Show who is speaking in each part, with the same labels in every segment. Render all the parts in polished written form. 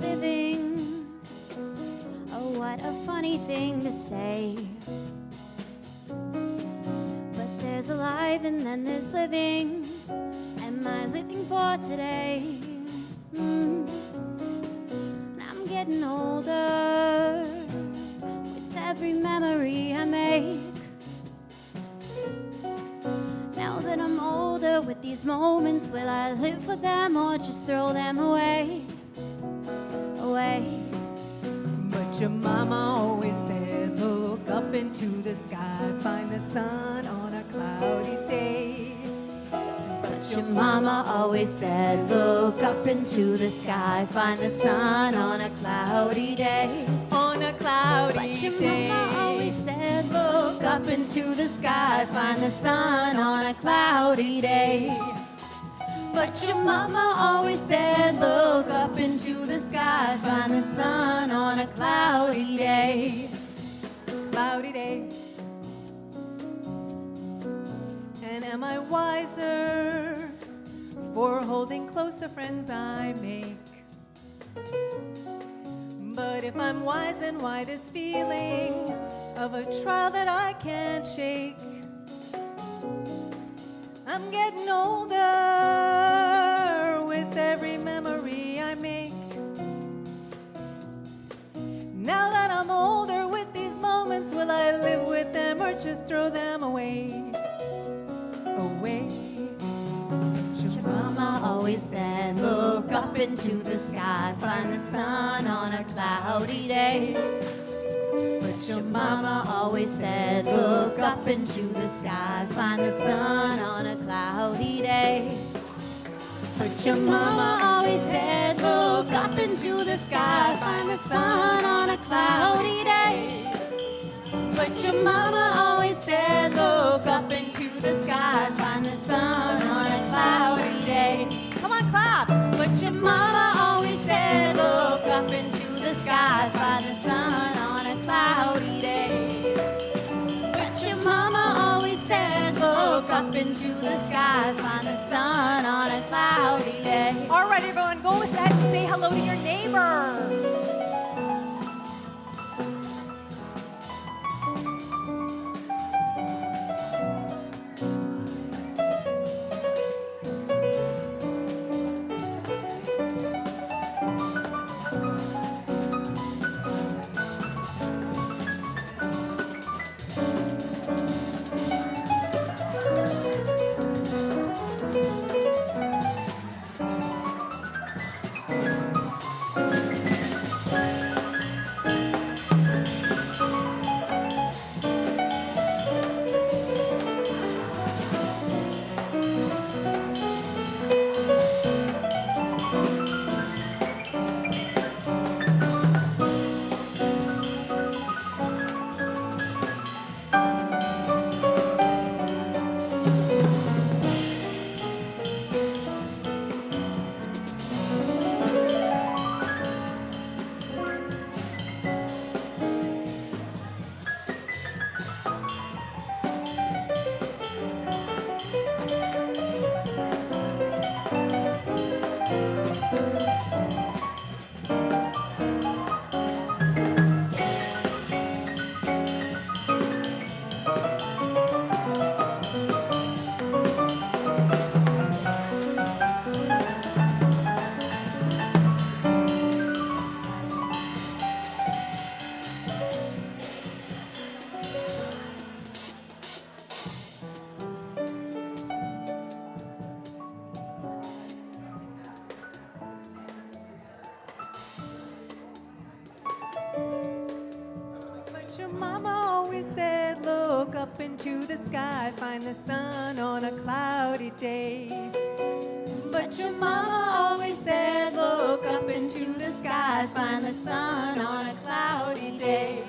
Speaker 1: living. Oh, what a funny thing to say. But there's alive and then there's living. Am I living for today? And I'm getting older with every memory I make. Now that I'm older, with these moments, will I live for them or just throw them away? Away.
Speaker 2: But your mama always said, look up into the sky, find the sun on a cloudy day.
Speaker 1: But your mama always said, look up into the sky, find the sun on a cloudy day.
Speaker 2: On a cloudy day.
Speaker 1: But your mama always said, look up into the sky, find the sun on a cloudy day. But your mama always said, look up into the sky, find the sun on a cloudy day.
Speaker 2: Cloudy day. And am I wiser for holding close the friends I make? But if I'm wise, then why this feeling of a trial that I can't shake? I'm getting older with every memory I make. Now that I'm older with these moments, will I live with them or just throw them away? Away.
Speaker 1: Your mama always said, look up into the sky, find the sun on a cloudy day. But your mama always said, look up into the sky, find the sun on a cloudy day. But your mama always said, look up into the sky, find the sun on a cloudy day. But your mama always said, look up into the sky, find the sun on a cloudy day.
Speaker 2: Come on, clap!
Speaker 1: But your mama always said, look up into the sky, find the sun on a cloudy day. But your mama always said, look up into the sky, find the sun on a cloudy day.
Speaker 2: All right, everyone, go ahead and say hello to your neighbor. Your mama always said, look up into the sky, find the sun on a cloudy day.
Speaker 1: But your mama always said, look up into the sky, find the sun on a cloudy day.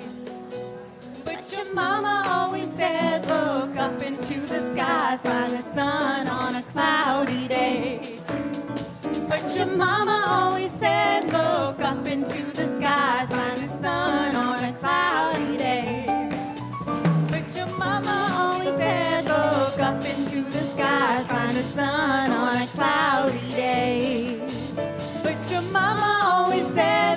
Speaker 1: But your mama always said, look up into the sky, find the sun on a cloudy day. But your mama always said, look up into the sky, find the sun on a cloudy day. But your mama always said, look up into the sky, find the sun on a cloudy day. But your mama always said,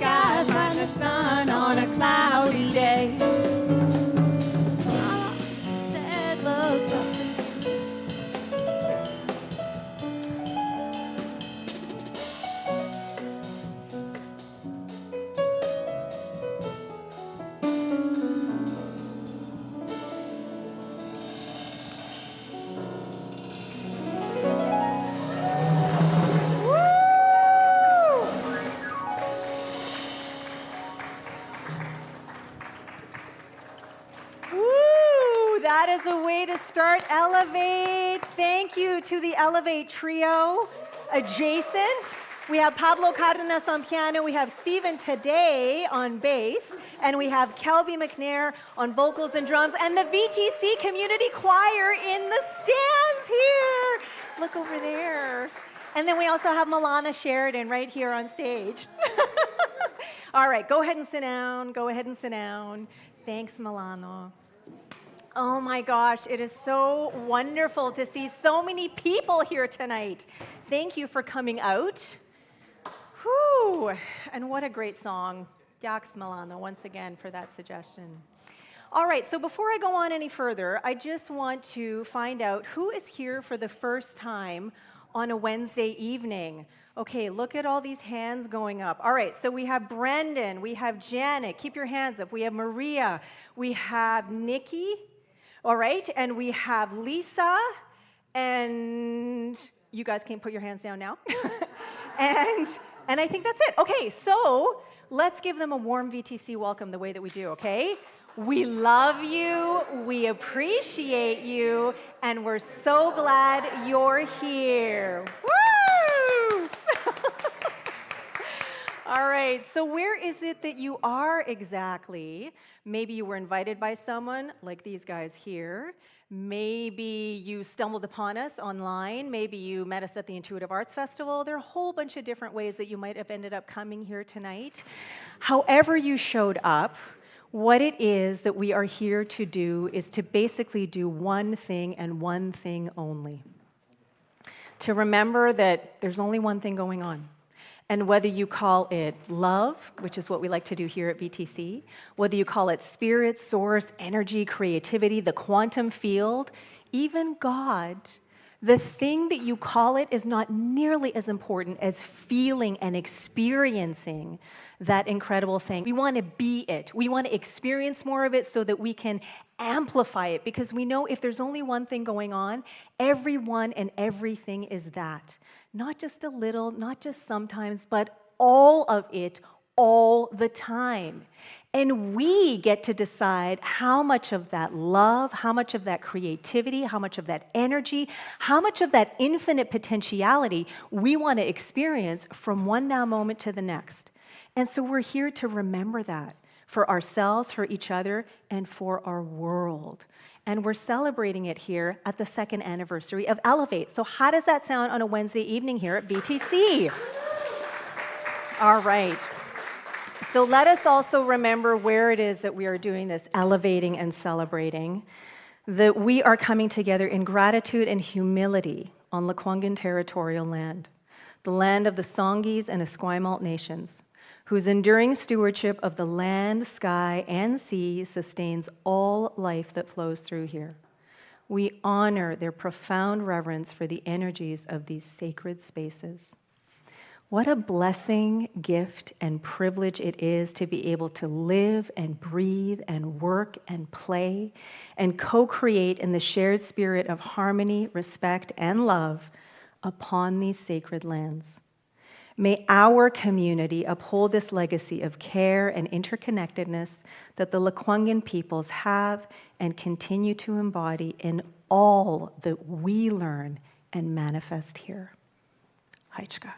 Speaker 1: sky, find the sun on a cloudy day. Mama said, look up.
Speaker 2: That is a way to start Elevate. Thank you to the Elevate trio. Adjacent, we have Pablo Cardenas on piano, we have Taddei on bass, and we have Kelby MacNayr on vocals and drums, and the VTC Community Choir in the stands here. Look over there. And then we also have Milana Sheridan right here on stage. All right, go ahead and sit down. Go ahead and sit down. Thanks, Milano. Oh my gosh, it is so wonderful to see so many people here tonight. Thank you for coming out. Whew, and what a great song. Yaks Milano, once again, for that suggestion. All right, so before I go on any further, I just want to find out who is here for the first time on a Wednesday evening. Okay, look at all these hands going up. All right, so we have Brendan, we have Janet, keep your hands up. We have Maria, we have Nikki, all right, and we have Lisa, and you guys can put your hands down now. and I think that's it. Okay, so let's give them a warm VTC welcome the way that we do, okay? We love you, we appreciate you, and we're so glad you're here. Woo! All right, so where is it that you are exactly? Maybe you were invited by someone, like these guys here. Maybe you stumbled upon us online. Maybe you met us at the Intuitive Arts Festival. There are a whole bunch of different ways that you might have ended up coming here tonight. However you showed up, what it is that we are here to do is to basically do one thing and one thing only. To remember that there's only one thing going on. And whether you call it love, which is what we like to do here at VTC, whether you call it spirit, source, energy, creativity, the quantum field, even God, the thing that you call it is not nearly as important as feeling and experiencing that incredible thing. We want to be it. We want to experience more of it so that we can amplify it, because we know if there's only one thing going on, everyone and everything is that. Not just a little, not just sometimes, but all of it, all the time. And we get to decide how much of that love, how much of that creativity, how much of that energy, how much of that infinite potentiality we want to experience from one now moment to the next. And so we're here to remember that for ourselves, for each other, and for our world. And we're celebrating it here at the 2nd anniversary of Elevate. So how does that sound on a Wednesday evening here at VTC? All right. So let us also remember where it is that we are doing this elevating and celebrating, that we are coming together in gratitude and humility on Lekwungen territorial land, the land of the Songhees and Esquimalt nations, whose enduring stewardship of the land, sky, and sea sustains all life that flows through here. We honor their profound reverence for the energies of these sacred spaces. What a blessing, gift, and privilege it is to be able to live and breathe and work and play and co-create in the shared spirit of harmony, respect, and love upon these sacred lands. May our community uphold this legacy of care and interconnectedness that the Lekwungen peoples have and continue to embody in all that we learn and manifest here. Haichka.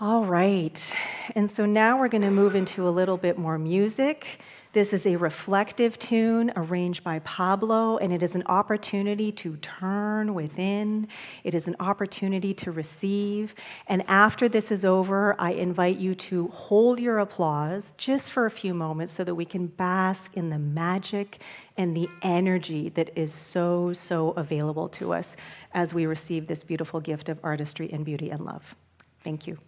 Speaker 2: All right, and so now we're going to move into a little bit more music. This is a reflective tune arranged by Pablo, and it is an opportunity to turn within. It is an opportunity to receive. And after this is over, I invite you to hold your applause just for a few moments so that we can bask in the magic and the energy that is so, so available to us as we receive this beautiful gift of artistry and beauty and love. Thank you.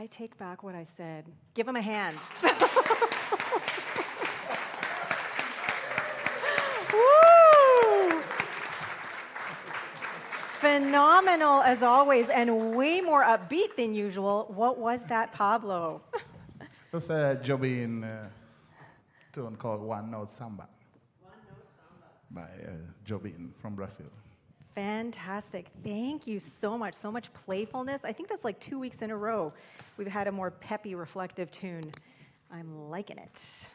Speaker 2: I take back what I said. Give him a hand. Woo! Phenomenal as always, and way more upbeat than usual. What was that, Pablo?
Speaker 3: That's a Jobin tune called One Note Samba. One Note Samba. By Jobin from Brazil.
Speaker 2: Fantastic. Thank you so much. So much playfulness. I think that's like 2 weeks in a row we've had a more peppy, reflective tune. I'm liking it.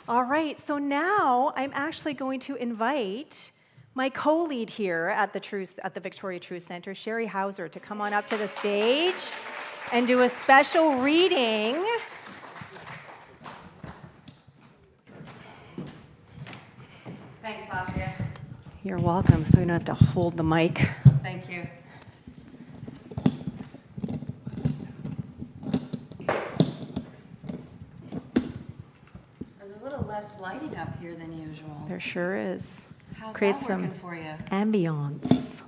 Speaker 2: All right, so now I'm actually going to invite my co-lead here at the Victoria Truth Center, Sherry Hauser, to come on up to the stage and do a special reading.
Speaker 4: Thanks, Lesia.
Speaker 2: You're welcome, so you don't have to hold the mic.
Speaker 4: Thank you. There's a little less lighting up here than usual.
Speaker 2: There sure is.
Speaker 4: How's
Speaker 2: Create
Speaker 4: that
Speaker 2: some
Speaker 4: working for you?
Speaker 2: ambiance.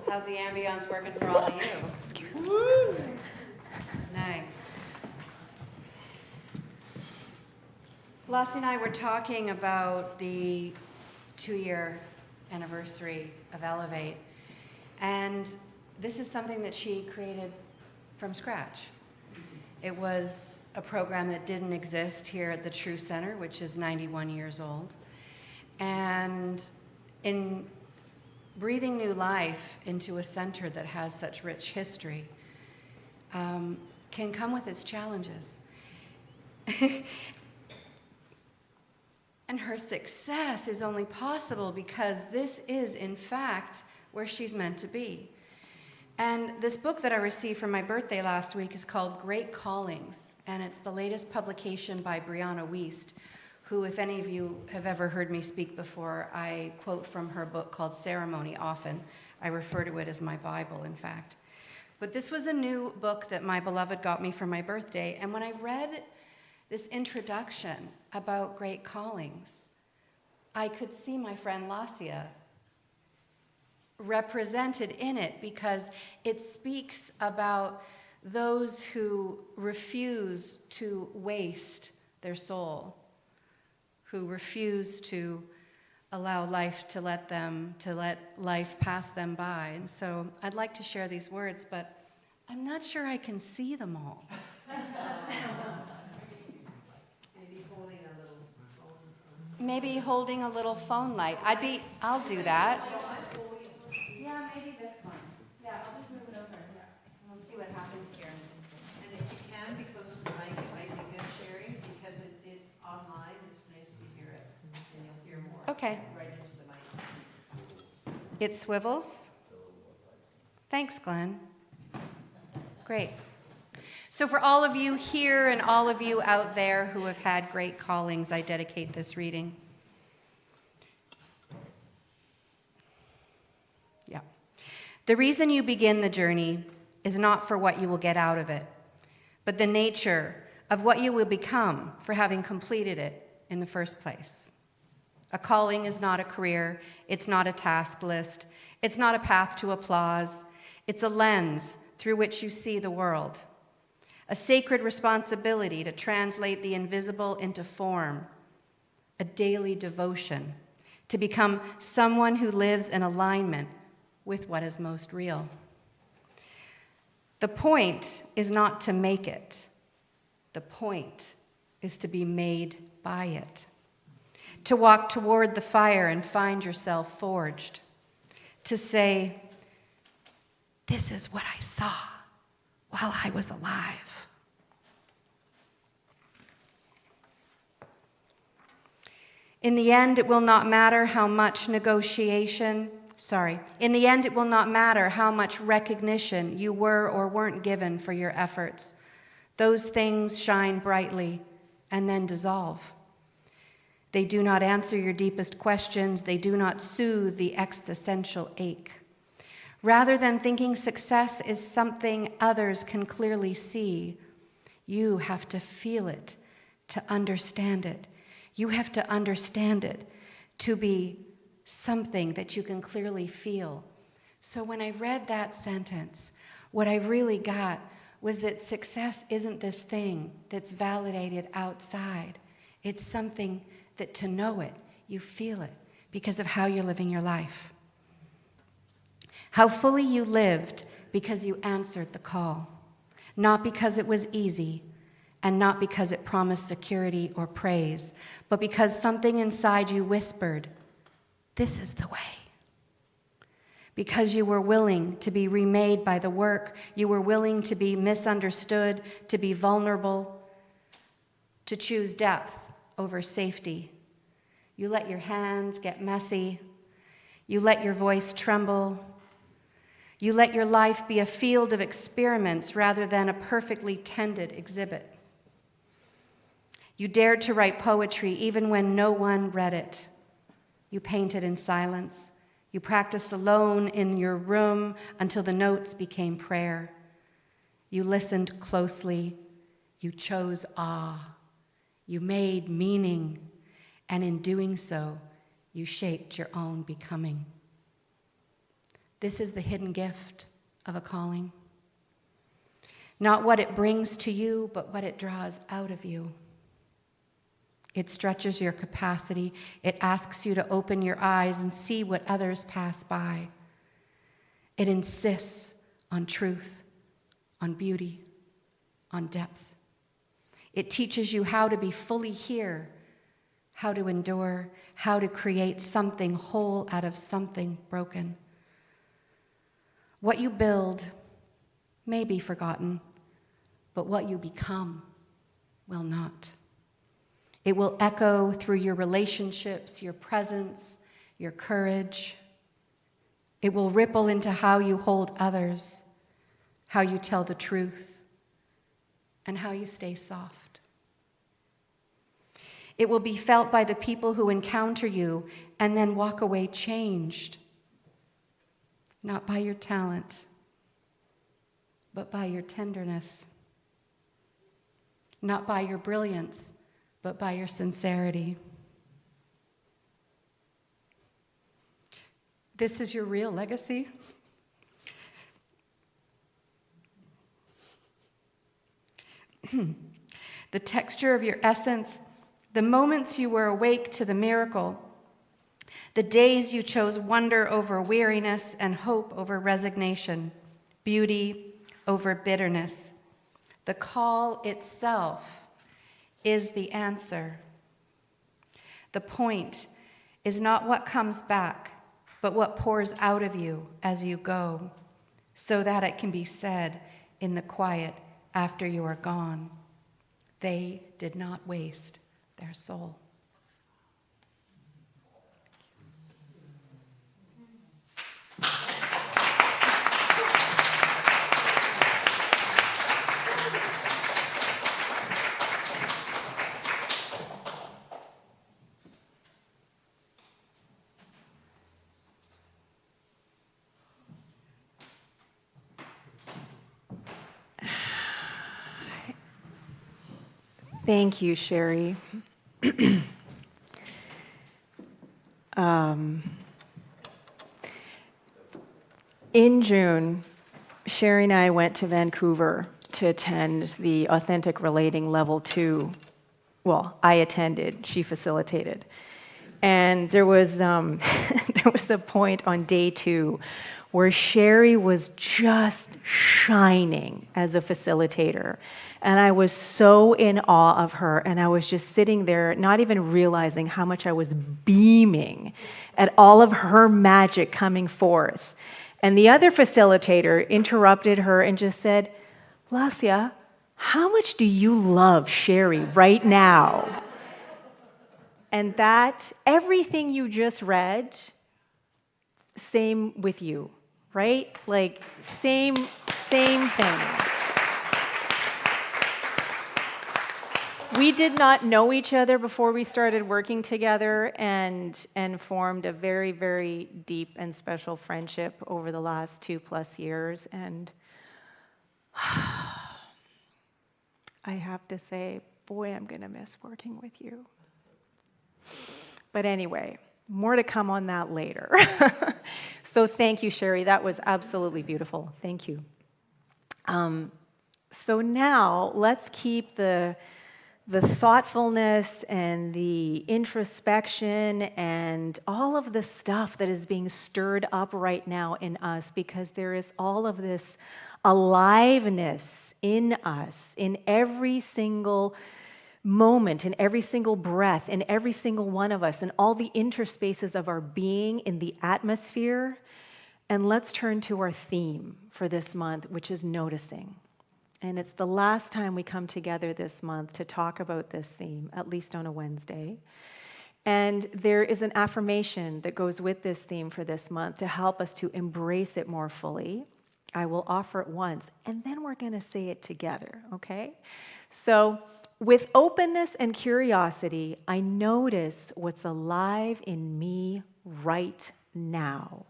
Speaker 4: How's the ambience working for all of you?
Speaker 2: Excuse me.
Speaker 4: Woo! Nice. Lesia and I were talking about the 2-year anniversary of Elevate, and this is something that she created from scratch. It was a program that didn't exist here at the Truth Center, which is 91 years old, and in breathing new life into a center that has such rich history can come with its challenges. And her success is only possible because this is, in fact, where she's meant to be. And this book that I received for my birthday last week is called Great Callings, and it's the latest publication by Brianna Wiest, who, if any of you have ever heard me speak before, I quote from her book called Ceremony often. I refer to it as my Bible, in fact. But this was a new book that my beloved got me for my birthday, and when I read this introduction about great callings, I could see my friend Lesia represented in it, because it speaks about those who refuse to waste their soul, who refuse to allow life to let life pass them by. And so I'd like to share these words, but I'm not sure I can see them all. Maybe holding a little phone light. I'll do that. Yeah, maybe this one. Yeah, I'll just move it over. Yeah. We'll see what happens here.
Speaker 5: And if you can be close to the mic, it might be good, Sherry, because it online, it's nice to hear it, and you'll hear more.
Speaker 4: Okay.
Speaker 5: Right into the mic.
Speaker 4: It swivels. Thanks, Glenn. Great. So for all of you here and all of you out there who have had great callings, I dedicate this reading. Yeah. The reason you begin the journey is not for what you will get out of it, but the nature of what you will become for having completed it in the first place. A calling is not a career. It's not a task list. It's not a path to applause. It's a lens through which you see the world. A sacred responsibility to translate the invisible into form, a daily devotion to become someone who lives in alignment with what is most real. The point is not to make it. The point is to be made by it. To walk toward the fire and find yourself forged. To say, this is what I saw while I was alive. In the end, it will not matter how much in the end, it will not matter how much recognition you were or weren't given for your efforts. Those things shine brightly and then dissolve. They do not answer your deepest questions. They do not soothe the existential ache. Rather than thinking success is something others can clearly see, you have to feel it to understand it. You have to understand it to be something that you can clearly feel. So when I read that sentence, what I really got was that success isn't this thing that's validated outside. It's something that to know it, you feel it because of how you're living your life. How fully you lived because you answered the call, not because it was easy and not because it promised security or praise, but because something inside you whispered, this is the way. Because you were willing to be remade by the work, you were willing to be misunderstood, to be vulnerable, to choose depth over safety. You let your hands get messy. You let your voice tremble. You let your life be a field of experiments rather than a perfectly tended exhibit. You dared to write poetry even when no one read it. You painted in silence. You practiced alone in your room until the notes became prayer. You listened closely. You chose awe. You made meaning. And in doing so, you shaped your own becoming. This is the hidden gift of a calling. Not what it brings to you, but what it draws out of you. It stretches your capacity. It asks you to open your eyes and see what others pass by. It insists on truth, on beauty, on depth. It teaches you how to be fully here, how to endure, how to create something whole out of something broken. What you build may be forgotten, but what you become will not. It will echo through your relationships, your presence, your courage. It will ripple into how you hold others, how you tell the truth, and how you stay soft. It will be felt by the people who encounter you and then walk away changed, not by your talent, but by your tenderness, not by your brilliance, but by your sincerity. This is your real legacy. The texture of your essence, the moments you were awake to the miracle, the days you chose wonder over weariness and hope over resignation, beauty over bitterness. The call itself is the answer. The point is not what comes back, but what pours out of you as you go, so that it can be said in the quiet after you are gone, they did not waste their soul.
Speaker 2: Thank you, Sherry. In June, Sherry and I went to Vancouver to attend the Authentic Relating Level 2. Well, I attended, she facilitated. And there was there was a point on day 2 where Sherry was just shining as a facilitator. And I was so in awe of her, and I was just sitting there, not even realizing how much I was beaming at all of her magic coming forth. And the other facilitator interrupted her and just said, "Lesia, how much do you love Sherry right now?" And that, everything you just read, same with you, right? Like, same thing. We did not know each other before we started working together and formed a very, very deep and special friendship over the last 2+ years. And I have to say, boy, I'm going to miss working with you. But anyway, more to come on that later. So thank you, Sherry. That was absolutely beautiful. Thank you. So now let's keep the thoughtfulness and the introspection and all of the stuff that is being stirred up right now in us, because there is all of this aliveness in us, in every single moment, in every single breath, in every single one of us, in all the interspaces of our being, in the atmosphere. And let's turn to our theme for this month, which is noticing. And it's the last time we come together this month to talk about this theme, at least on a Wednesday. And there is an affirmation that goes with this theme for this month to help us to embrace it more fully. I will offer it once, and then we're going to say it together, okay? So, with openness and curiosity, I notice what's alive in me right now.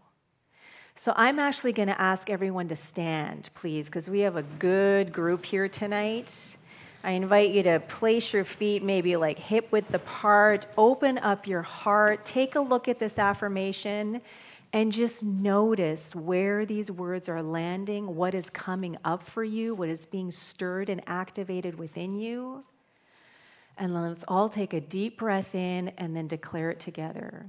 Speaker 2: So I'm actually going to ask everyone to stand, please, because we have a good group here tonight. I invite you to place your feet maybe like hip width apart, open up your heart, take a look at this affirmation, and just notice where these words are landing, what is coming up for you, what is being stirred and activated within you. And let's all take a deep breath in and then declare it together.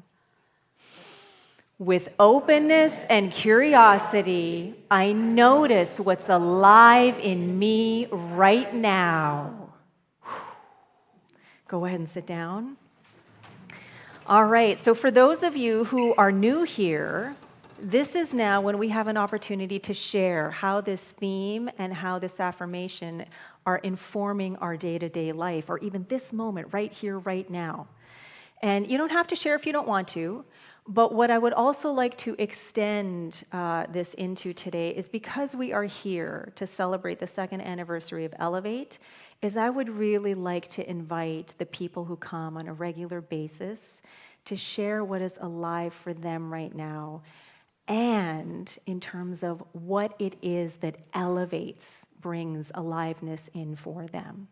Speaker 2: With openness and curiosity, I notice what's alive in me right now. Go ahead and sit down. All right, so for those of you who are new here, this is now when we have an opportunity to share how this theme and how this affirmation are informing our day-to-day life, or even this moment right here, right now. And you don't have to share if you don't want to, but what I would also like to extend this into today is, because we are here to celebrate the 2nd anniversary of Elevate, is I would really like to invite the people who come on a regular basis to share what is alive for them right now, and in terms of what it is that elevates, brings aliveness in for them.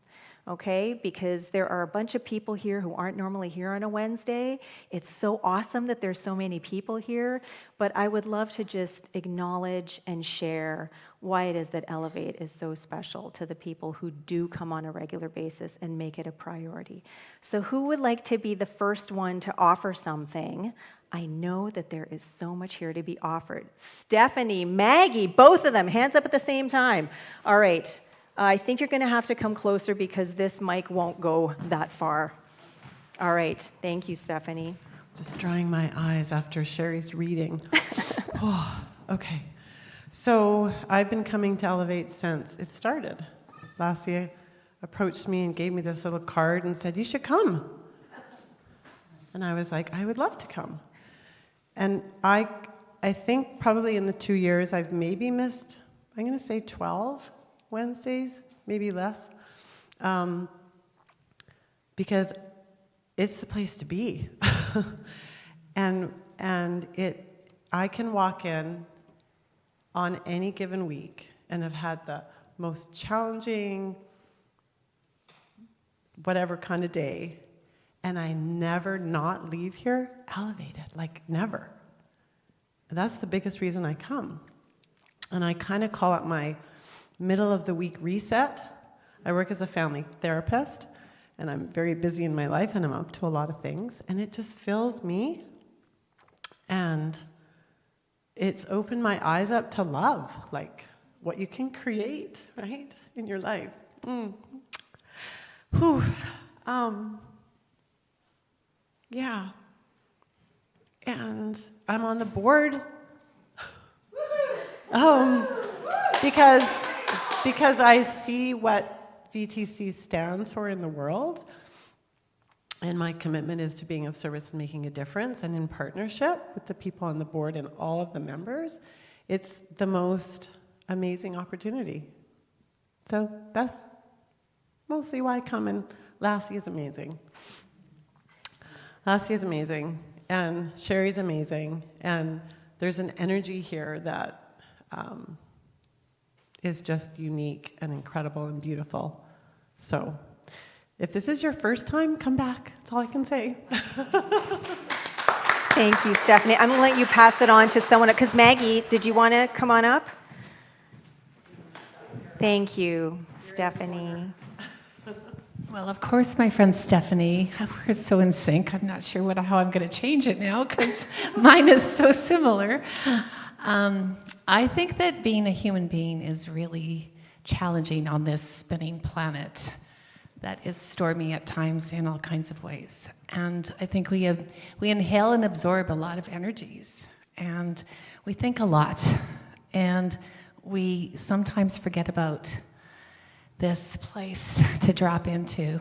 Speaker 2: Okay, because there are a bunch of people here who aren't normally here on a Wednesday. It's so awesome that there's so many people here, but I would love to just acknowledge and share why it is that Elevate is so special to the people who do come on a regular basis and make it a priority. So who would like to be the first one to offer something? I know that there is so much here to be offered. Stephanie, Maggie, both of them, hands up at the same time. All right. I think you're going to have to come closer because this mic won't go that far. All right. Thank you, Stephanie.
Speaker 6: Just drying my eyes after Sherry's reading. Oh, okay. So I've been coming to Elevate since it started. Lesia approached me and gave me this little card and said, "You should come." And I was like, I would love to come. And I think probably in the 2 years I've maybe missed, I'm going to say 12 Wednesdays, maybe less, because it's the place to be. and I can walk in on any given week and have had the most challenging, whatever kind of day, and I never not leave here elevated, like never. That's the biggest reason I come. And I kind of call it my middle of the week reset. I work as a family therapist, and I'm very busy in my life, and I'm up to a lot of things, and it just fills me, and it's opened my eyes up to love, like what you can create, right, in your life. Whew. Yeah. And I'm on the board because I see what VTC stands for in the world, and my commitment is to being of service and making a difference, and in partnership with the people on the board and all of the members, it's the most amazing opportunity. So that's mostly why I come, and Lesia is amazing. Lesia is amazing, and Sherry's amazing, and there's an energy here that is just unique and incredible and beautiful. So if this is your first time, come back. That's all I can say.
Speaker 2: Thank you, Stephanie. I'm going to let you pass it on to someone, because Maggie, did you want to come on up? Thank you, Stephanie.
Speaker 7: Well, of course, my friend Stephanie, we're so in sync. I'm not sure how I'm going to change it now because mine is so similar. I think that being a human being is really challenging on this spinning planet that is stormy at times in all kinds of ways. And I think we inhale and absorb a lot of energies, and we think a lot, and we sometimes forget about this place to drop into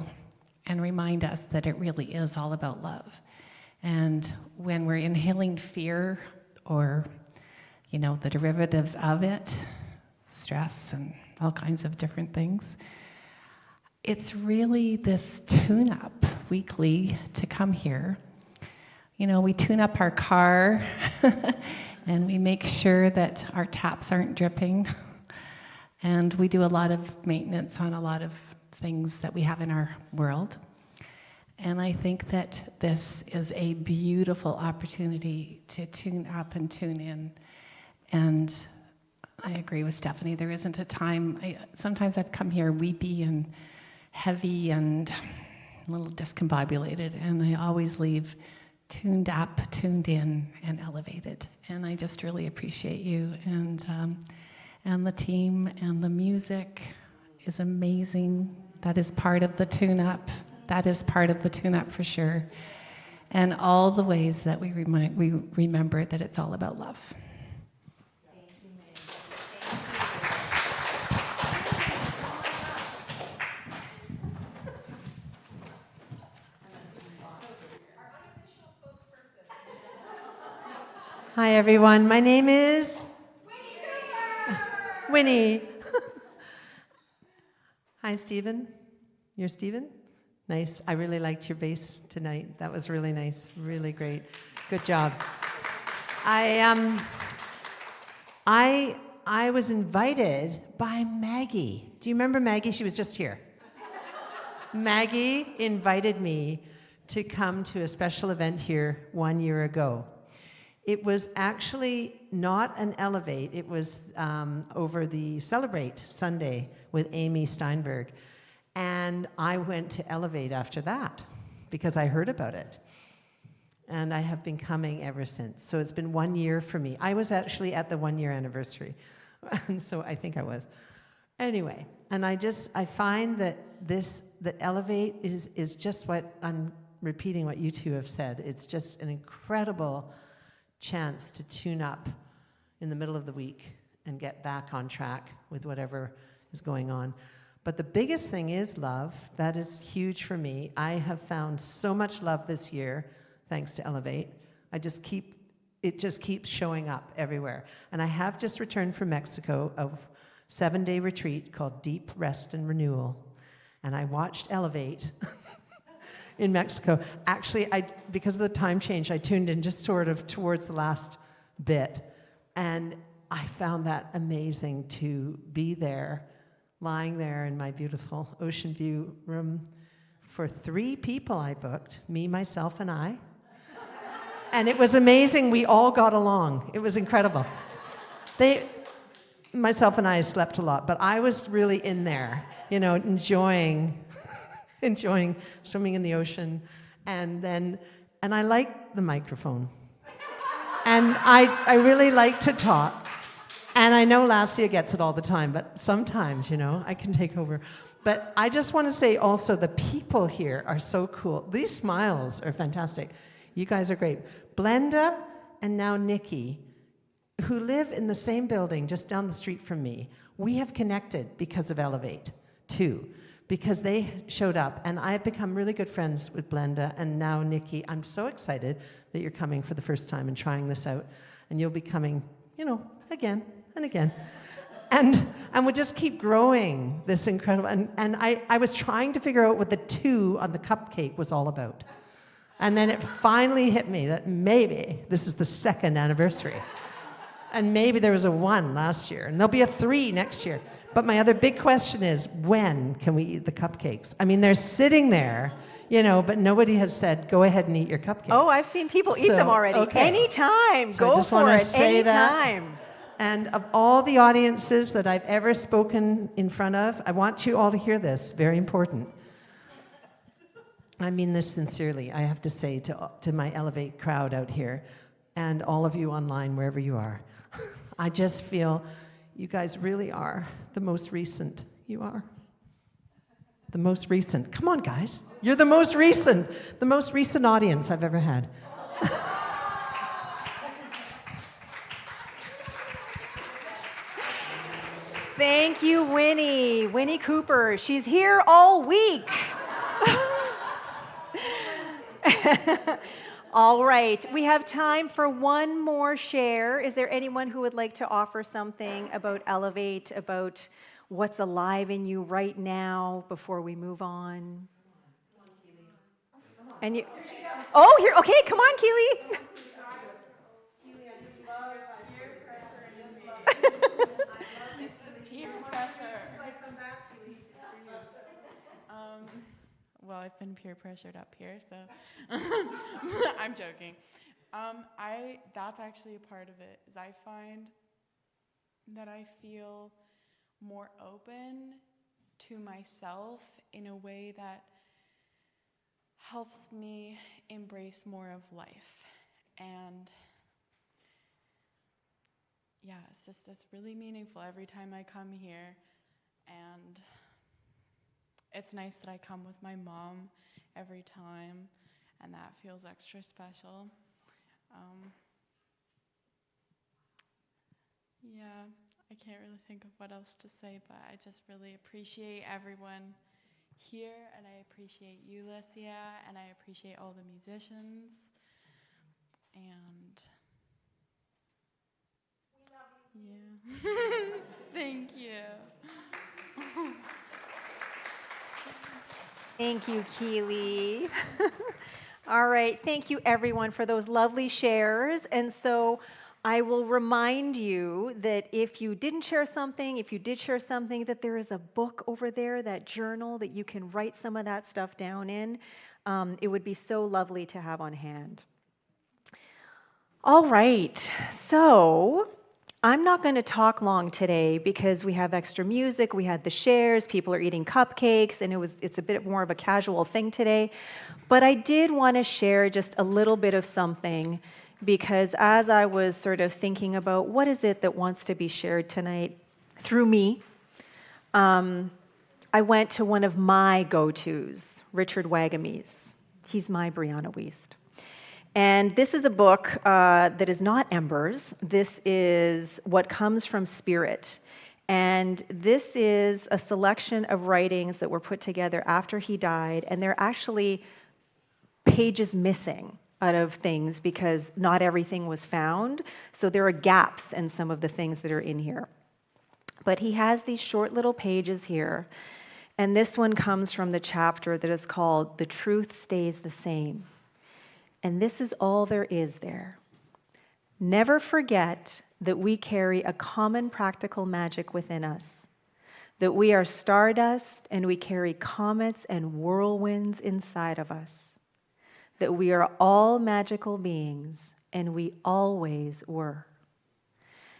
Speaker 7: and remind us that it really is all about love. And when we're inhaling fear or, the derivatives of it, stress and all kinds of different things, it's really this tune-up weekly to come here. We tune up our car and we make sure that our taps aren't dripping. And we do a lot of maintenance on a lot of things that we have in our world. And I think that this is a beautiful opportunity to tune up and tune in. And I agree with Stephanie. There isn't a time. Sometimes I've come here weepy and heavy and a little discombobulated, and I always leave tuned up, tuned in, and elevated. And I just really appreciate you and the team, and the music is amazing. That is part of the tune-up. That is part of the tune-up for sure. And all the ways that we remember that it's all about love.
Speaker 5: Hi, everyone. My name is Winnie. Hi, Stephen. You're Stephen? Nice. I really liked your bass tonight. That was really nice. Really great. Good job. I was invited by Maggie. Do you remember Maggie? She was just here. Maggie invited me to come to a special event here 1 year ago. It was actually not an Elevate. It was over the Celebrate Sunday with Amy Steinberg. And I went to Elevate after that because I heard about it. And I have been coming ever since. So it's been 1 year for me. I was actually at the 1 year anniversary. And so I think I was. Anyway, and I find that that Elevate is just what, I'm repeating what you two have said. It's just an incredible chance to tune up in the middle of the week and get back on track with whatever is going on. But the biggest thing is love. That is huge for me. I have found so much love this year, thanks to Elevate. It just keeps showing up everywhere. And I have just returned from Mexico, a 7-day retreat called Deep Rest and Renewal. And I watched Elevate in Mexico. Actually, because of the time change, I tuned in just sort of towards the last bit. And I found that amazing to be there, lying there in my beautiful ocean view room for 3 people I booked, me, myself, and I. And it was amazing. We all got along. It was incredible. Myself and I slept a lot, but I was really in there, enjoying swimming in the ocean. And I like the microphone. And I really like to talk. And I know LIVESTREAM gets it all the time, but sometimes, I can take over. But I just want to say also the people here are so cool. These smiles are fantastic. You guys are great. Blenda and now Nikki, who live in the same building just down the street from me, we have connected because of Elevate, too, because they showed up. And I've become really good friends with Blenda and now Nikki. I'm so excited that you're coming for the first time and trying this out. And you'll be coming, again and again. And we'll just keep growing this incredible. And I was trying to figure out what the 2 on the cupcake was all about. And then it finally hit me that maybe this is the 2nd anniversary. And maybe there was a 1 last year, and there'll be a 3 next year. But my other big question is, when can we eat the cupcakes? I mean, they're sitting there, but nobody has said, go ahead and eat your cupcake.
Speaker 2: Oh, I've seen people eat them already.
Speaker 5: Okay.
Speaker 2: Anytime.
Speaker 5: So I
Speaker 2: Go
Speaker 5: just
Speaker 2: for
Speaker 5: wanna
Speaker 2: it.
Speaker 5: say that.
Speaker 2: Anytime.
Speaker 5: And of all the audiences that I've ever spoken in front of, I want you all to hear this, very important. I mean this sincerely, I have to say to my Elevate crowd out here, and all of you online, wherever you are. I just feel you guys really are the most recent. You are. The most recent. Come on, guys. You're the most recent audience I've ever had.
Speaker 2: Thank you, Winnie Cooper. She's here all week. All right, we have time for one more share. Is there anyone who would like to offer something about Elevate, about what's alive in you right now before we move on? And you, oh, here, okay, come on, Keely.
Speaker 8: Well, I've been peer pressured up here, so I'm joking. That's actually a part of it, is I find that I feel more open to myself in a way that helps me embrace more of life. And yeah, it's really meaningful every time I come here. And it's nice that I come with my mom every time, and that feels extra special. Yeah, I can't really think of what else to say, but I just really appreciate everyone here, and I appreciate you, Lesia, and I appreciate all the musicians. And yeah. Thank you.
Speaker 2: Thank you, Keely. All right, thank you everyone for those lovely shares. And so I will remind you that if you didn't share something, if you did share something, that there is a book over there, that journal that you can write some of that stuff down in. It would be so lovely to have on hand. All right, so I'm not going to talk long today because we have extra music, we had the shares, people are eating cupcakes, and it's a bit more of a casual thing today. But I did want to share just a little bit of something, because as I was sort of thinking about what is it that wants to be shared tonight through me, I went to one of my go-tos, Richard Wagamese. He's my Brianna Wiest. And this is a book that is not Embers. This is What Comes from Spirit. And this is a selection of writings that were put together after he died, and they're actually pages missing out of things because not everything was found. So there are gaps in some of the things that are in here. But he has these short little pages here. And this one comes from the chapter that is called The Truth Stays the Same. And this is all there is there. Never forget that we carry a common practical magic within us, that we are stardust and we carry comets and whirlwinds inside of us, that we are all magical beings and we always were.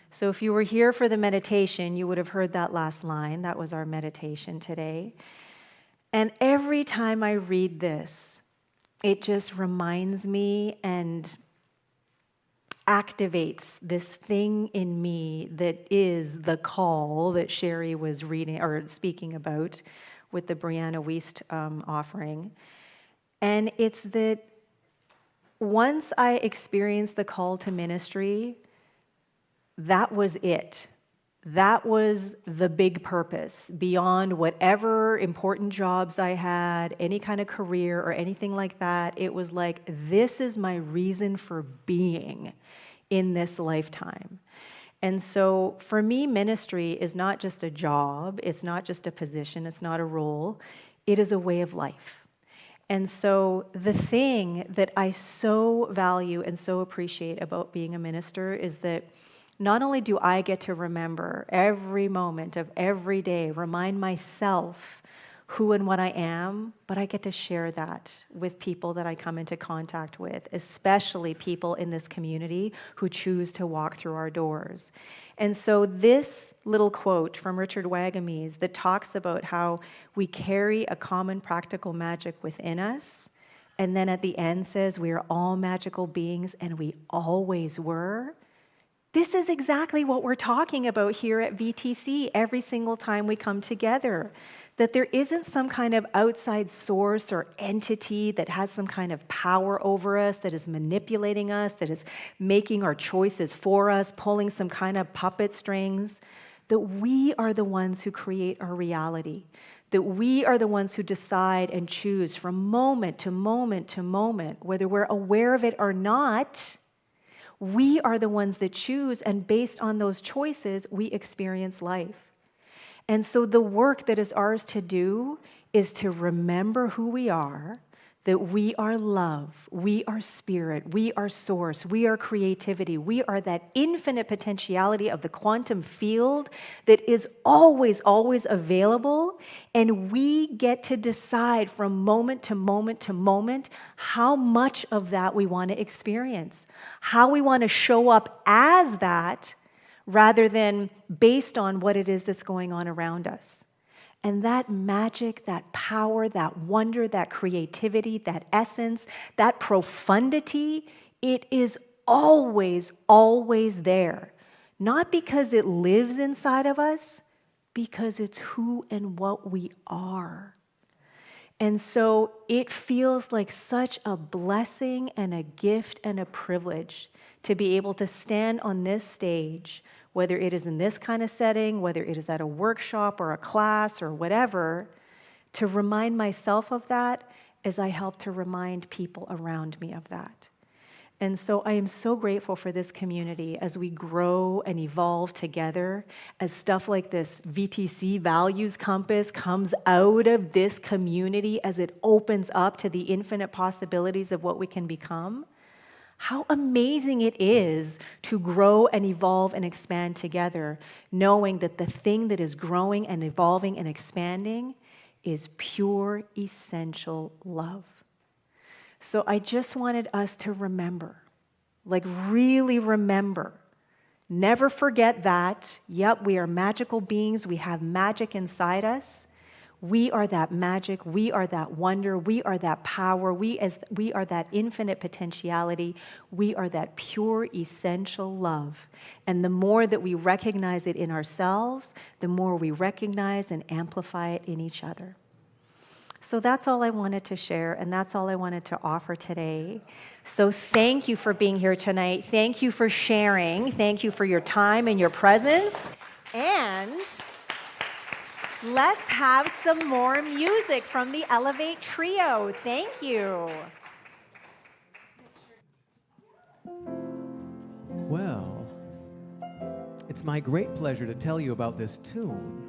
Speaker 2: So if you were here for the meditation, you would have heard that last line. That was our meditation today. And every time I read this, it just reminds me and activates this thing in me that is the call that Sherry was reading or speaking about with the Brianna Wiest offering. And it's that once I experienced the call to ministry, that was it. That was the big purpose, beyond whatever important jobs I had, any kind of career or anything like that. It was like, this is my reason for being in this lifetime. And so for me, ministry is not just a job, it's not just a position, it's not a role, it is a way of life. And so the thing that I so value and so appreciate about being a minister is that not only do I get to remember every moment of every day, remind myself who and what I am, but I get to share that with people that I come into contact with, especially people in this community who choose to walk through our doors. And so this little quote from Richard Wagamese that talks about how we carry a common practical magic within us, and then at the end says we are all magical beings and we always were. This is exactly what we're talking about here at VTC every single time we come together. That there isn't some kind of outside source or entity that has some kind of power over us, that is manipulating us, that is making our choices for us, pulling some kind of puppet strings. That we are the ones who create our reality. That we are the ones who decide and choose from moment to moment to moment, whether we're aware of it or not. We are the ones that choose, and based on those choices, we experience life. And so the work that is ours to do is to remember who we are, that we are love, we are spirit, we are source, we are creativity, we are that infinite potentiality of the quantum field that is always, always available, and we get to decide from moment to moment to moment how much of that we want to experience, how we want to show up as that rather than based on what it is that's going on around us. And that magic, that power, that wonder, that creativity, that essence, that profundity, it is always, always there. Not because it lives inside of us, because it's who and what we are. And so it feels like such a blessing and a gift and a privilege to be able to stand on this stage, whether it is in this kind of setting, whether it is at a workshop or a class or whatever, to remind myself of that as I help to remind people around me of that. And so I am so grateful for this community as we grow and evolve together, as stuff like this VTC Values Compass comes out of this community as it opens up to the infinite possibilities of what we can become. How amazing it is to grow and evolve and expand together, knowing that the thing that is growing and evolving and expanding is pure, essential love. So I just wanted us to remember, like really remember, never forget that, yep, we are magical beings, we have magic inside us. We are that magic, we are that wonder, we are that power, we are that infinite potentiality, we are that pure, essential love. And the more that we recognize it in ourselves, the more we recognize and amplify it in each other. So that's all I wanted to share, and that's all I wanted to offer today. So thank you for being here tonight. Thank you for sharing. Thank you for your time and your presence. And let's have some more music from the Elevate Trio. Thank you.
Speaker 9: Well, it's my great pleasure to tell you about this tune.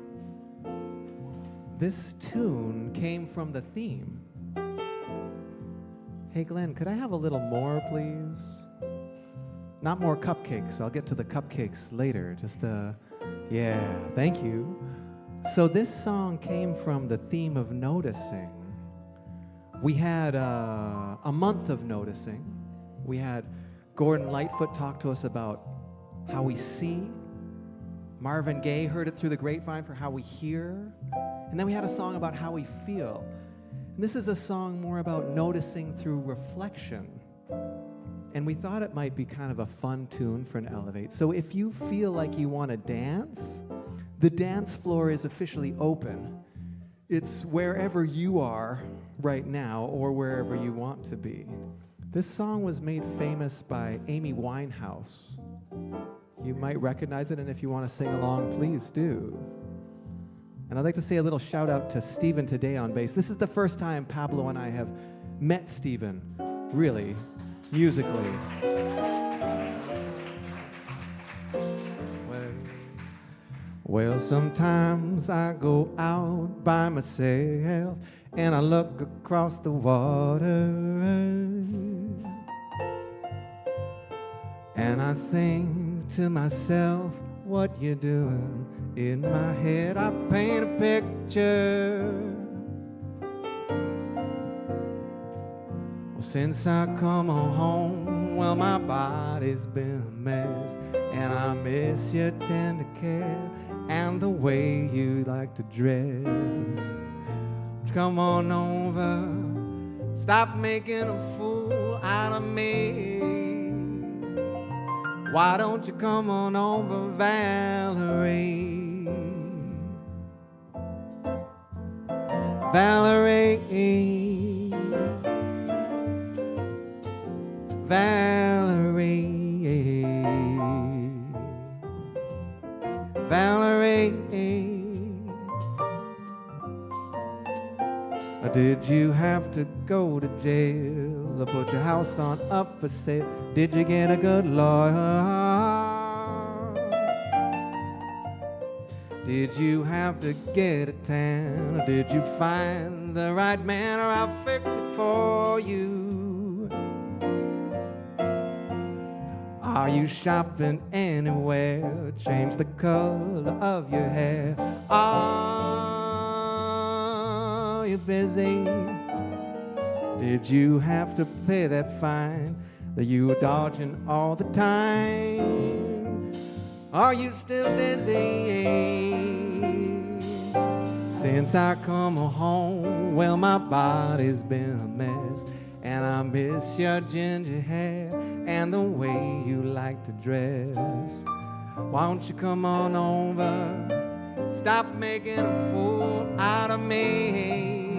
Speaker 9: This tune came from the theme. Hey, Glenn, could I have a little more, please? Not more cupcakes. I'll get to the cupcakes later. Yeah, thank you. So this song came from the theme of noticing. We had a month of noticing. We had Gordon Lightfoot talk to us about how we see. Marvin Gaye heard it through the grapevine for how we hear. And then we had a song about how we feel. And this is a song more about noticing through reflection. And we thought it might be kind of a fun tune for an Elevate. So if you feel like you want to dance, the dance floor is officially open. It's wherever you are right now or wherever you want to be. This song was made famous by Amy Winehouse. You might recognize it, and if you want to sing along, please do. And I'd like to say a little shout out to Stephen Taddei on bass. This is the first time Pablo and I have met Stephen, really, musically. Well, sometimes I go out by myself and I look across the water and I think to myself, what you doing? In my head I paint a picture Since I come on home, well, my body's been a mess, and I miss your tender care and the way you like to dress. Come on over, stop making a fool out of me. Why don't you come on over, Valerie? Valerie, Valerie, Valerie. Did you have to go to jail or put your house on up for sale? Did you get a good lawyer? Did you have to get a tan? Or did you find the right man? Or I'll fix it for you. Are you shopping anywhere? Change the color of your hair. Are you busy? Did you have to pay that fine that you were dodging all the time? Are you still dizzy? Since I come home, well, my body's been a mess, and I miss your ginger hair and the way you like to dress. Why don't you come on over? Stop making a fool out of me.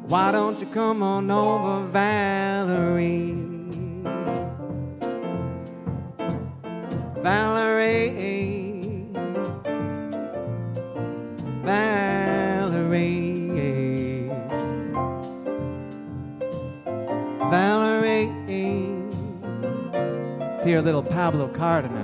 Speaker 9: Why don't you come on over, Valerie? Valerie, Valerie, Valerie. Let's hear a little Pablo Cardenas.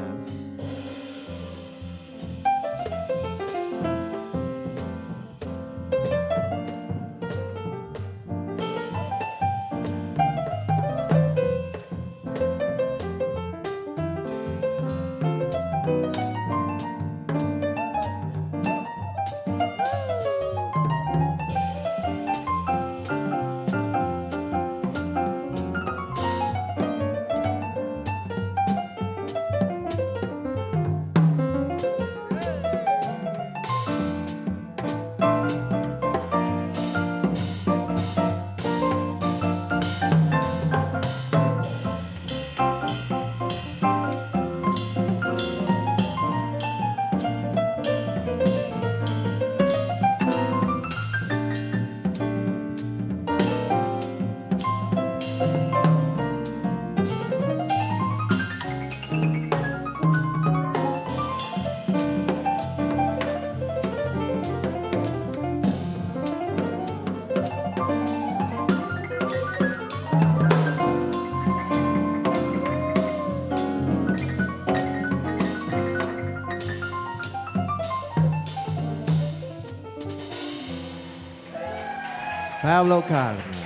Speaker 9: Pablo Cardenas.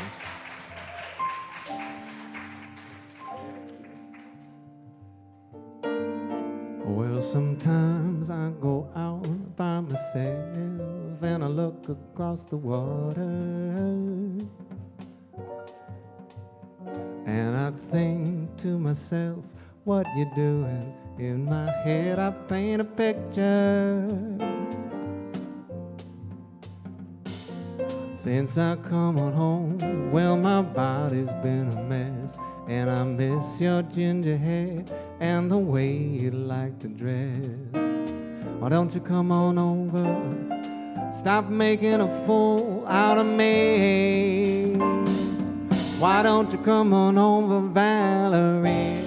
Speaker 9: Well, sometimes I go out by myself and I look across the water, and I think to myself, what you doing? In my head I paint a picture. Since I come on home, well, my body's been a mess, and I miss your ginger hair and the way you like to dress. Why don't you come on over? Stop making a fool out of me. Why don't you come on over, Valerie?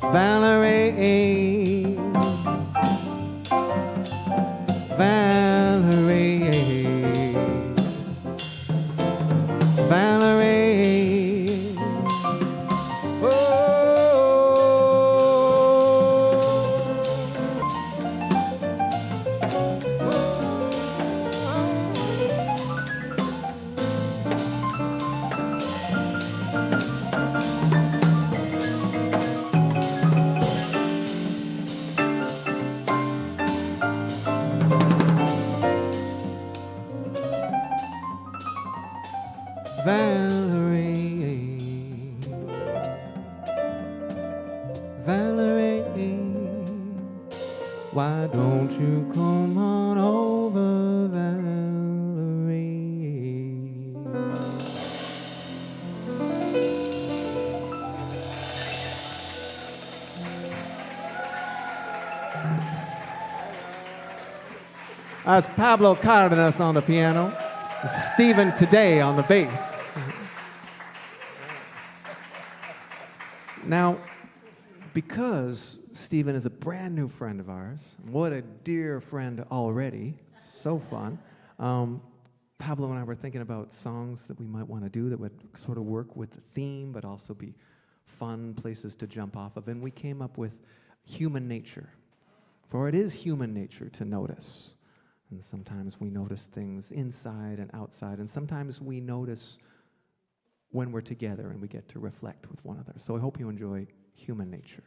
Speaker 9: Valerie, Valerie, Valerie. Oh. Valerie, Valerie, why don't you come on over, Valerie? That's Pablo Cardenas on the piano, Stephen Taddei on the bass. Now, because Stephen is a brand new friend of ours, what a dear friend already, so fun. Pablo and I were thinking about songs that we might want to do that would sort of work with the theme, but also be fun places to jump off of. And we came up with human nature. For it is human nature to notice. And sometimes we notice things inside and outside, and sometimes we notice when we're together and we get to reflect with one another. So I hope you enjoy human nature.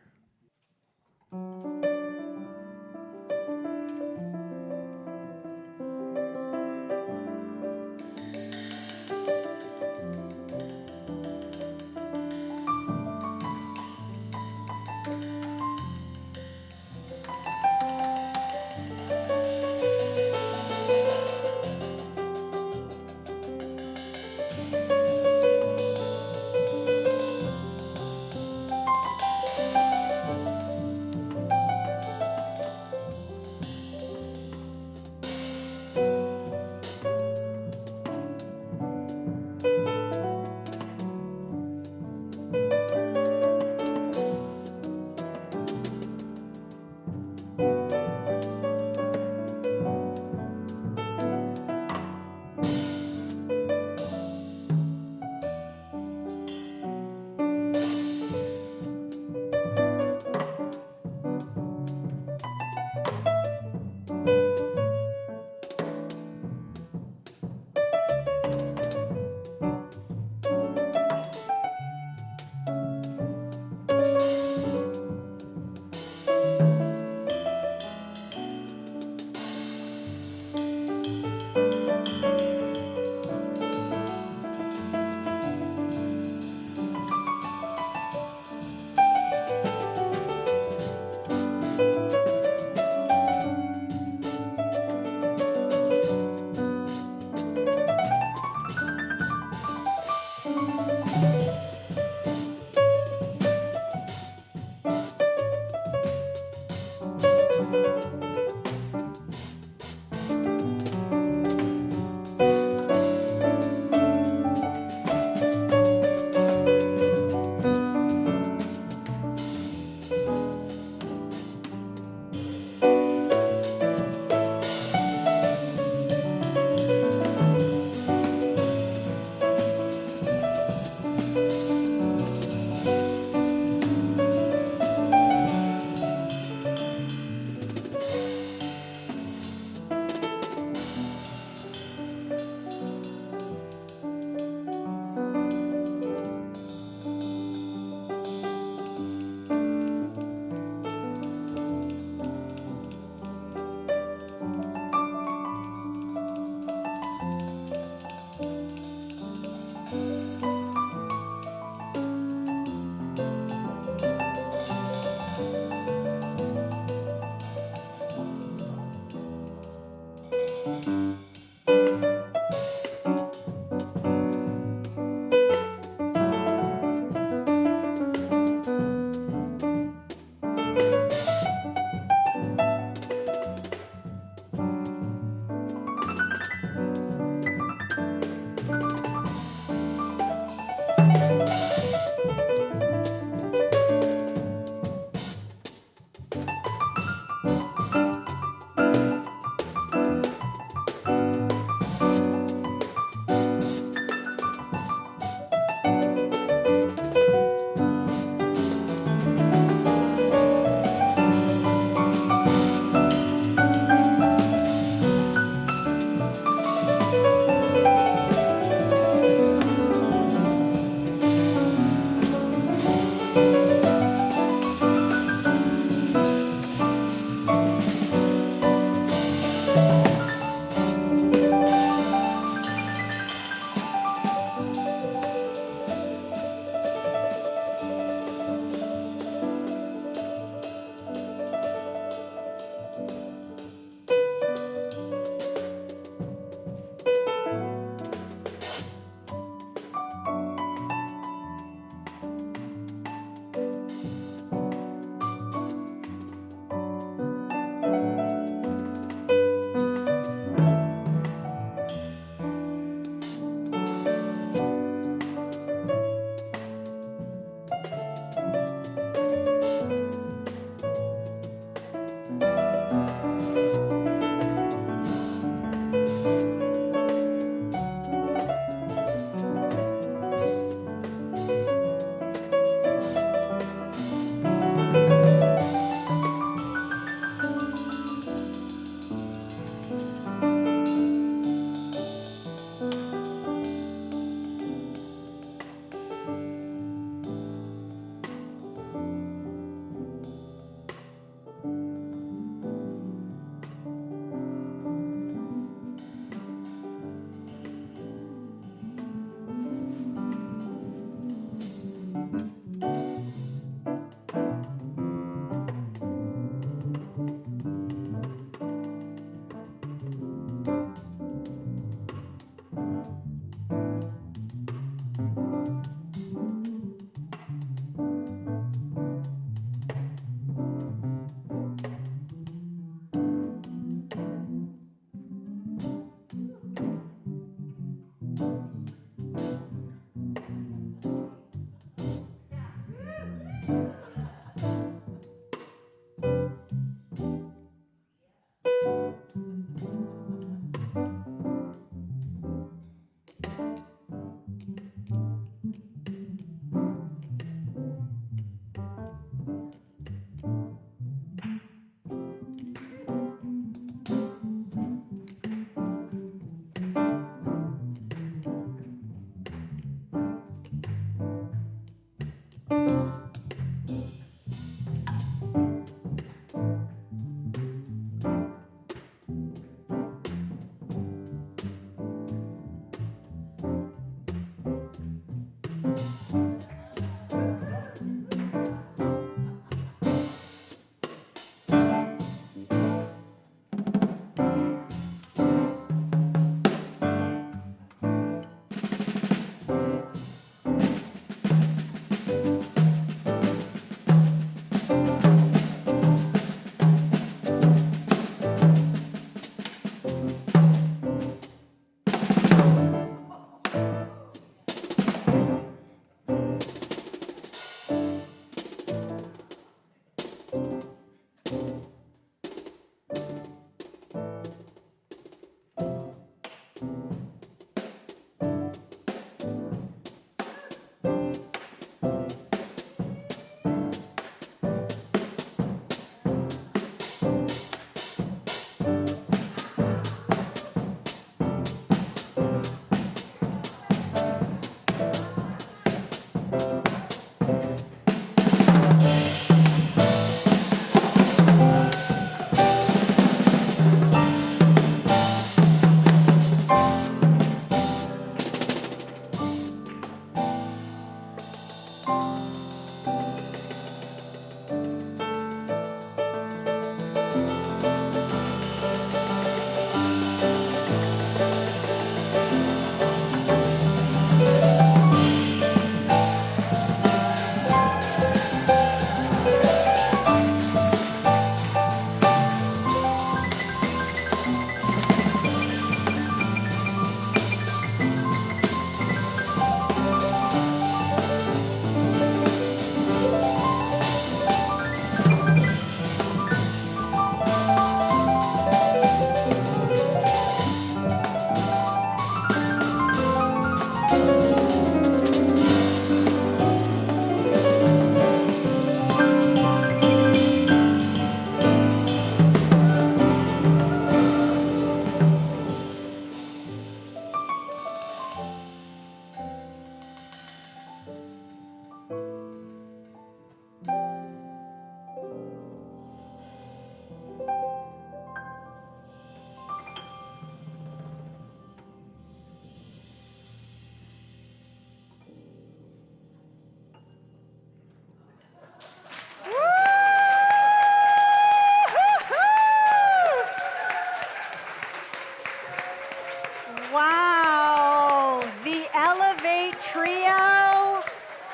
Speaker 2: Wow, the Elevate Trio,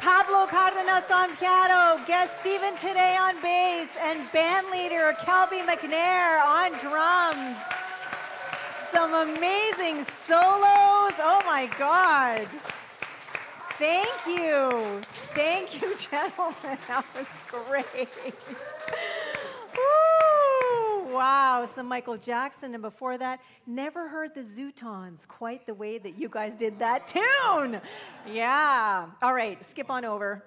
Speaker 2: Pablo Cardenas on piano, guest Stephen Taddei on bass, and band leader Kelby MacNayr on drums. Some amazing solos, oh my God. Thank you, gentlemen, that was great. Woo! Wow, some Michael Jackson, and before that, never heard the Zootons quite the way that you guys did that tune. Yeah, all right, skip on over.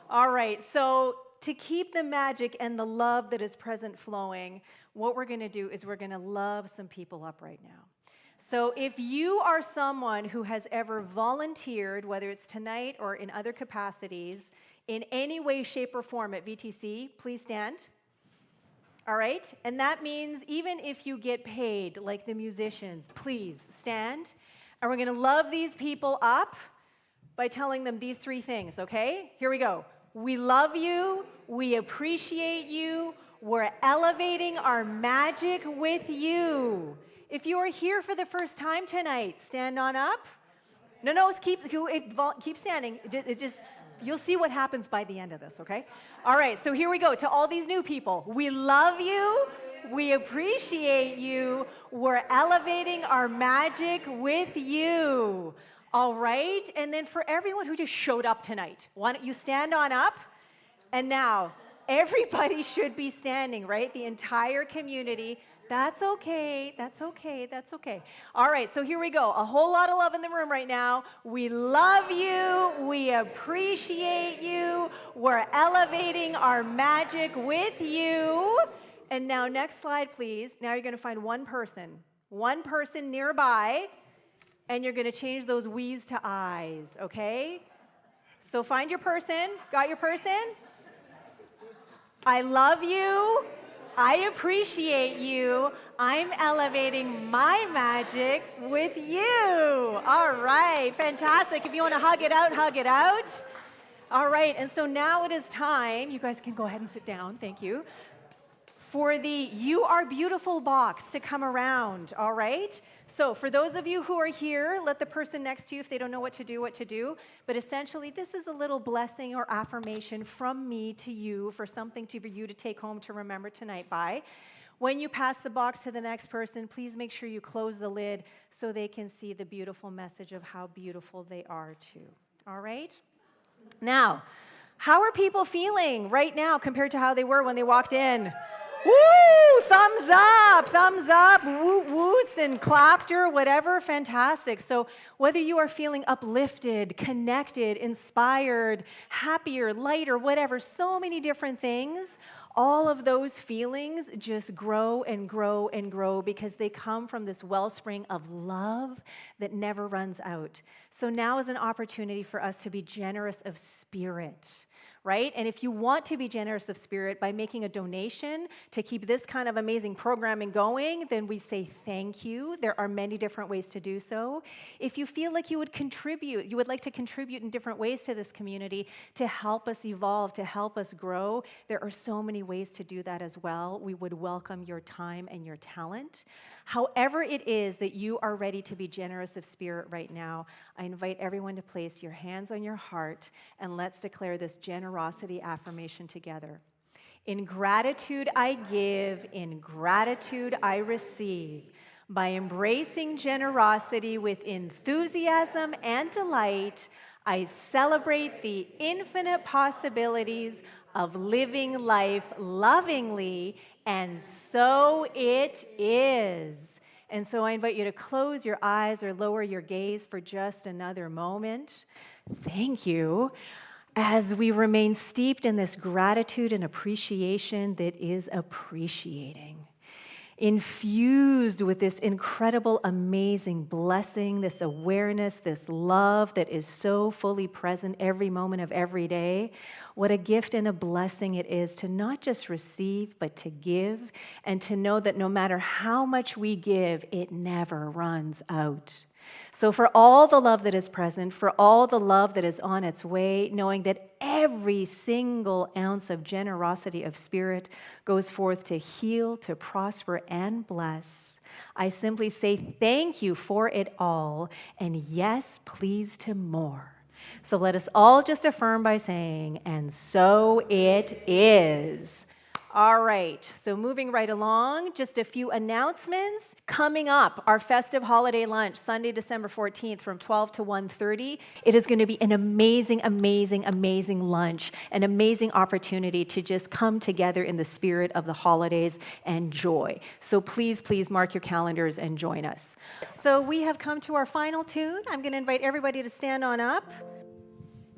Speaker 2: All right, so to keep the magic and the love that is present flowing, what we're gonna do is we're gonna love some people up right now. So if you are someone who has ever volunteered, whether it's tonight or in other capacities, in any way, shape, or form at VTC, please stand. All right? And that means even if you get paid, like the musicians, please stand. And we're going to love these people up by telling them these three things, okay? Here we go. We love you. We appreciate you. We're elevating our magic with you. If you are here for the first time tonight, stand on up. No, keep standing. It's just, you'll see what happens by the end of this, okay? All right, so here we go. To all these new people, we love you, We appreciate you. We're elevating our magic with you. All right? And then for everyone who just showed up tonight, why don't you stand on up? And now, everybody should be standing, right? The entire community. That's okay. That's okay. That's okay. All right, so here we go. A whole lot of love in the room right now. We love you. We appreciate you. We're elevating our magic with you. And now, next slide, please. Now you're going to find one person nearby, and you're going to change those we's to I's, okay? So find your person. Got your person? I love you. I appreciate you. I'm elevating my magic with you. All right, fantastic. If you want to hug it out, hug it out. All right, and so now it is time. You guys can go ahead and sit down. Thank you. For the You Are Beautiful box to come around, all right? So for those of you who are here, let the person next to you, if they don't know what to do. But essentially, this is a little blessing or affirmation from me to you for something for you to take home to remember tonight by. When you pass the box to the next person, please make sure you close the lid so they can see the beautiful message of how beautiful they are too, all right? Now, how are people feeling right now compared to how they were when they walked in? Woo! Thumbs up, woot woots and clapter, whatever, fantastic. So whether you are feeling uplifted, connected, inspired, happier, lighter, whatever, so many different things, all of those feelings just grow and grow and grow because they come from this wellspring of love that never runs out. So now is an opportunity for us to be generous of spirit. Right? And if you want to be generous of spirit by making a donation to keep this kind of amazing programming going, then we say thank you. There are many different ways to do so. If you feel like you would like to contribute in different ways to this community to help us evolve, to help us grow, there are so many ways to do that as well. We would welcome your time and your talent. However it is that you are ready to be generous of spirit right now, I invite everyone to place your hands on your heart and let's declare this generosity affirmation together. In gratitude I give, in gratitude I receive. By embracing generosity with enthusiasm and delight, I celebrate the infinite possibilities of living life lovingly, and so it is. And so I invite you to close your eyes or lower your gaze for just another moment. Thank you. As we remain steeped in this gratitude and appreciation that is appreciating. Infused with this incredible, amazing blessing, this awareness, this love that is so fully present every moment of every day. What a gift and a blessing it is to not just receive, but to give, and to know that no matter how much we give, it never runs out. So for all the love that is present, for all the love that is on its way, knowing that every single ounce of generosity of spirit goes forth to heal, to prosper, and bless, I simply say thank you for it all, and yes, please to more. So let us all just affirm by saying, and so it is. All right, so moving right along, just a few announcements. Coming up, our festive holiday lunch, Sunday, December 14th from 12 to 1:30. It is going to be an amazing, amazing, amazing lunch, an amazing opportunity to just come together in the spirit of the holidays and joy. So please, please mark your calendars and join us. So we have come to our final tune. I'm going to invite everybody to stand on up.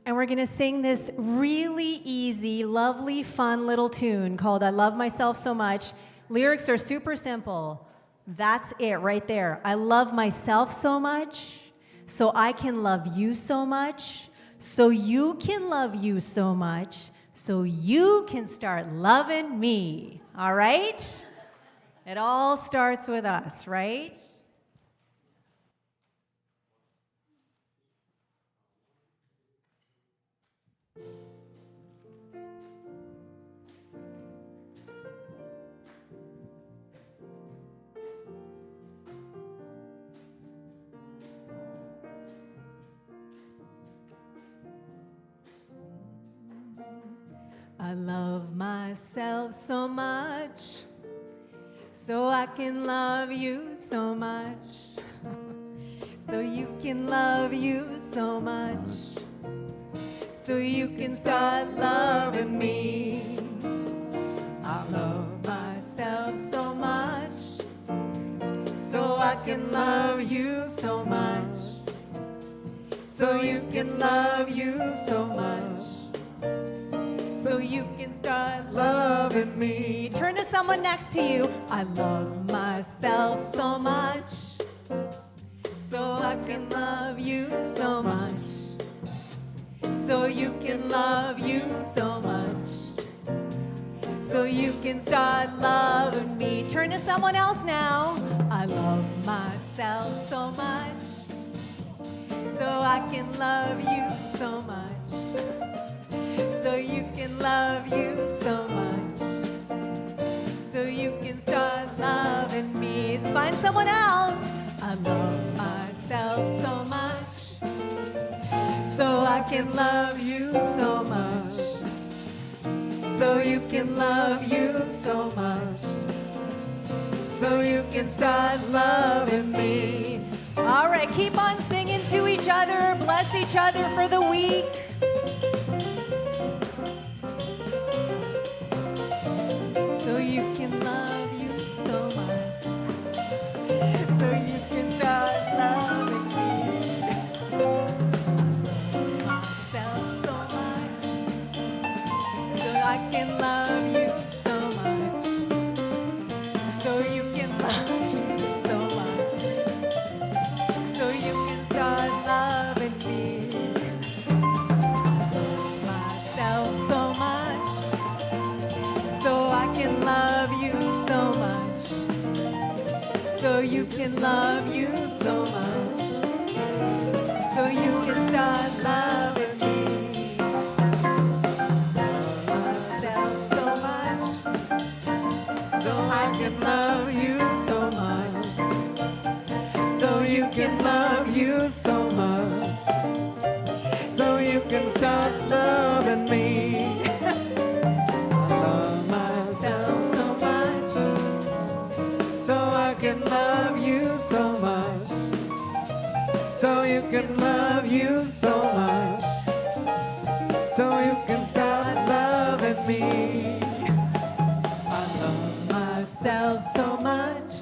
Speaker 2: And we're going to sing this really easy, lovely, fun little tune called I Love Myself So Much. Lyrics are super simple. That's it right there. I love myself so much, so I can love you so much, so you can love you so much, so you can start loving me. All right? It all starts with us, right? I love myself so much, so I can love you so much. So you can love you so much. So you can start loving me. I love myself so much. So I can love you so much. So you can love you so much. So you can start loving me. Turn to someone next to you. I love myself so much. So I can love you so much. So you can love you so much. So you can start loving me. Turn to someone else now. I love myself so much. So I can love you so much. So you can love you so much. So you can start loving me. Find someone else. I love myself so much. So I can love you so much. So you can love you so much. So you can start loving me. All right, keep on singing to each other. Bless each other for the week. So you can love you so much. So you can start loving me. Myself so much. So I can love you so much. So you can love you so much. So you can start loving me. Myself so much. So I can love you so much. So you can love you so much. So you can start loving me. Myself so much. So I can love you so much. So you can love you so much. So you can start loving me. I love myself so much. So I can love you so much. So you can love you so much. So you can start loving me. I love myself so much.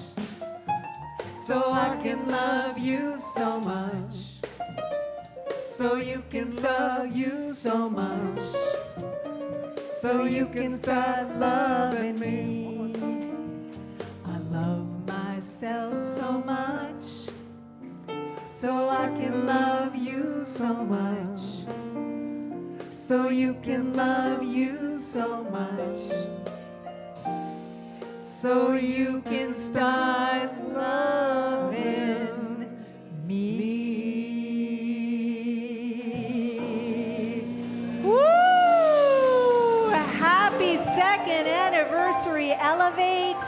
Speaker 2: So I can love you so much. So you can love you so much. So you can start loving me. I love myself so much. So I can love you so much. So you can love you so much. So you can start loving me. Woo! Happy second anniversary, Elevate.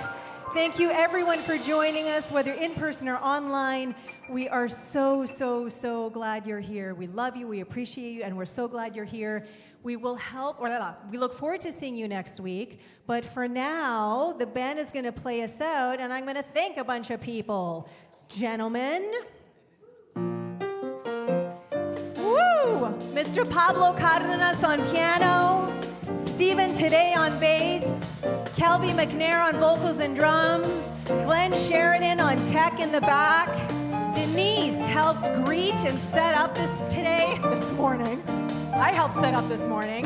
Speaker 2: Thank you everyone for joining us, whether in person or online. We are so, so, so glad you're here. We love you, we appreciate you, and we're so glad you're here. We will help, we look forward to seeing you next week. But for now, the band is going to play us out, and I'm going to thank a bunch of people. Gentlemen. Woo! Mr. Pablo Cardenas on piano, Stephen Taddei on bass, Kelby MacNayr on vocals and drums, Glenn Sheridan on tech in the back. Denise helped greet and set up this morning. I helped set up this morning.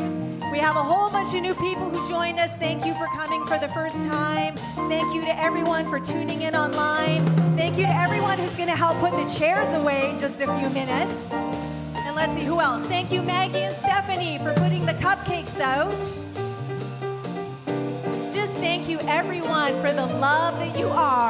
Speaker 2: We have a whole bunch of new people who joined us. Thank you for coming for the first time. Thank you to everyone for tuning in online. Thank you to everyone who's going to help put the chairs away in just a few minutes. And let's see who else. Thank you, Maggie and Stephanie, for putting the cupcakes out. Just thank you, everyone, for the love that you are.